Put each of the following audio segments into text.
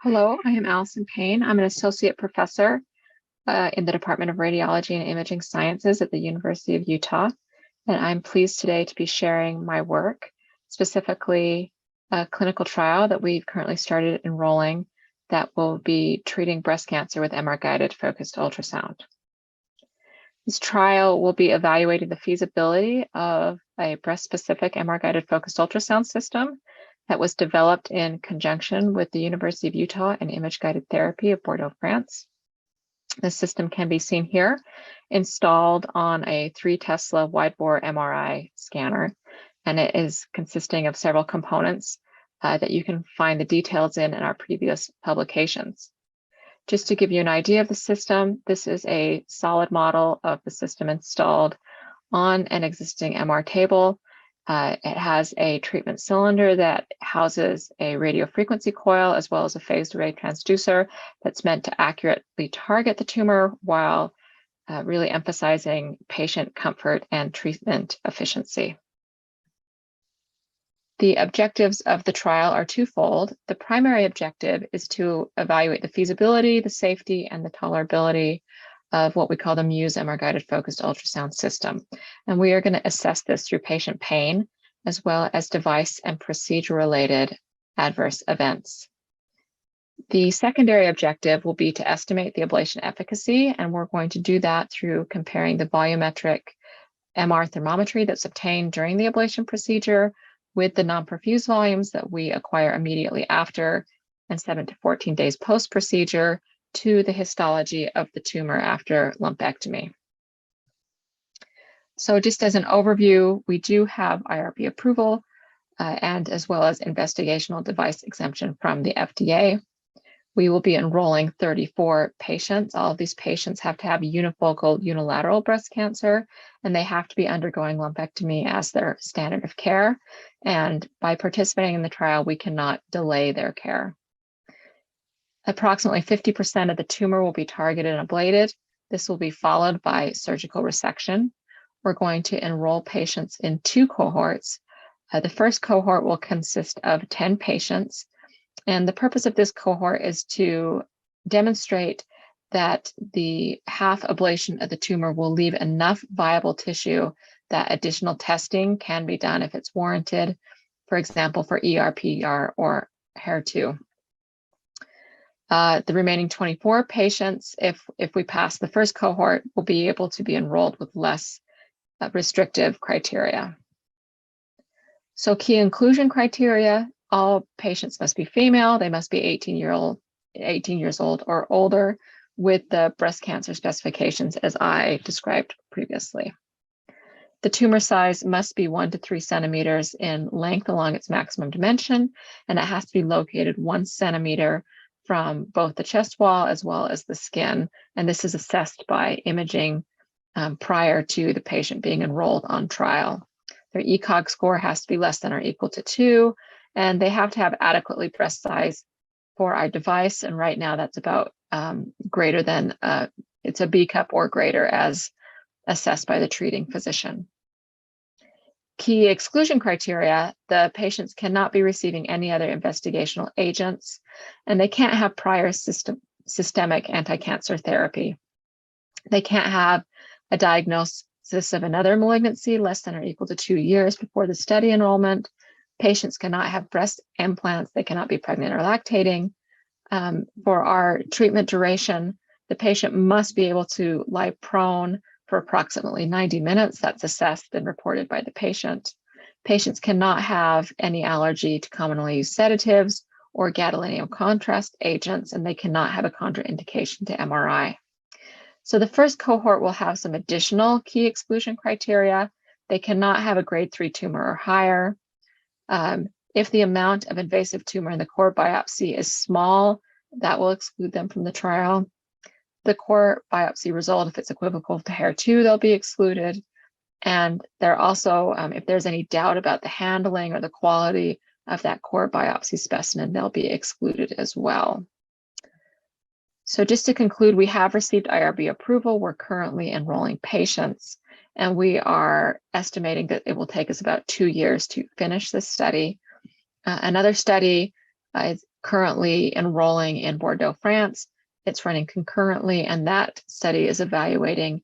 Hello, I am Allison Payne. I'm an associate professor in the Department of Radiology and Imaging Sciences at the University of Utah. And I'm pleased today to be sharing my work, specifically a clinical trial that we've currently started enrolling that will be treating breast cancer with MR-guided focused ultrasound. This trial will be evaluating the feasibility of a breast-specific MR-guided focused ultrasound system that was developed in conjunction with the University of Utah and Image-Guided Therapy of Bordeaux, France. The system can be seen here, installed on a 3 Tesla wide-bore MRI scanner, and it is consisting of several components that you can find the details in our previous publications. Just to give you an idea of the system, this is a solid model of the system installed on an existing MR table. It has a treatment cylinder that houses a radio frequency coil as well as a phased array transducer that's meant to accurately target the tumor while really emphasizing patient comfort and treatment efficiency. The objectives of the trial are twofold. The primary objective is to evaluate the feasibility, the safety, and the tolerability of what we call the Muse MR-guided focused ultrasound system. And we are going to assess this through patient pain, as well as device and procedure-related adverse events. The secondary objective will be to estimate the ablation efficacy, and we're going to do that through comparing the volumetric MR thermometry that's obtained during the ablation procedure with the non-perfused volumes that we acquire immediately after and 7 to 14 days post-procedure to the histology of the tumor after lumpectomy. So just as an overview, we do have IRB approval and as well as investigational device exemption from the FDA. We will be enrolling 34 patients. All of these patients have to have unifocal unilateral breast cancer, and they have to be undergoing lumpectomy as their standard of care. And by participating in the trial, we cannot delay their care. Approximately 50% of the tumor will be targeted and ablated. This will be followed by surgical resection. We're going to enroll patients in 2 cohorts. The first cohort will consist of 10 patients. And the purpose of this cohort is to demonstrate that the half ablation of the tumor will leave enough viable tissue that additional testing can be done if it's warranted, for example, for ER, PR, or HER2. The remaining 24 patients, if we pass the first cohort, will be able to be enrolled with less restrictive criteria. So key inclusion criteria: all patients must be female, they must be 18 years old or older, with the breast cancer specifications as I described previously. The tumor size must be 1 to 3 centimeters in length along its maximum dimension, and it has to be located 1 centimeter from both the chest wall as well as the skin. And this is assessed by imaging prior to the patient being enrolled on trial. Their ECOG score has to be less than or equal to 2, and they have to have adequately breast size for our device. And right now that's about greater than, it's a B cup or greater as assessed by the treating physician. Key exclusion criteria: the patients cannot be receiving any other investigational agents, and they can't have prior systemic anti-cancer therapy. They can't have a diagnosis of another malignancy less than or equal to 2 years before the study enrollment. Patients cannot have breast implants. They cannot be pregnant or lactating. For our treatment duration, the patient must be able to lie prone for approximately 90 minutes. That's assessed and reported by the patient. Patients cannot have any allergy to commonly used sedatives or gadolinium contrast agents, and they cannot have a contraindication to MRI. So the first cohort will have some additional key exclusion criteria. They cannot have a grade 3 tumor or higher. If the amount of invasive tumor in the core biopsy is small, that will exclude them from the trial. The core biopsy result, if it's equivocal to HER2, they'll be excluded. And they're also, if there's any doubt about the handling or the quality of that core biopsy specimen, they'll be excluded as well. So just to conclude, we have received IRB approval. We're currently enrolling patients, and we are estimating that it will take us about 2 years to finish this study. Another study is currently enrolling in Bordeaux, France. It's running concurrently, and that study is evaluating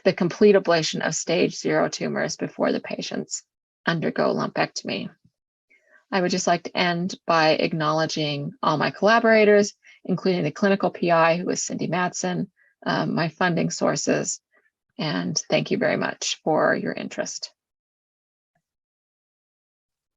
the complete ablation of stage 0 tumors before the patients undergo lumpectomy. I would just like to end by acknowledging all my collaborators, including the clinical PI, who is Cindy Madsen, my funding sources, and thank you very much for your interest.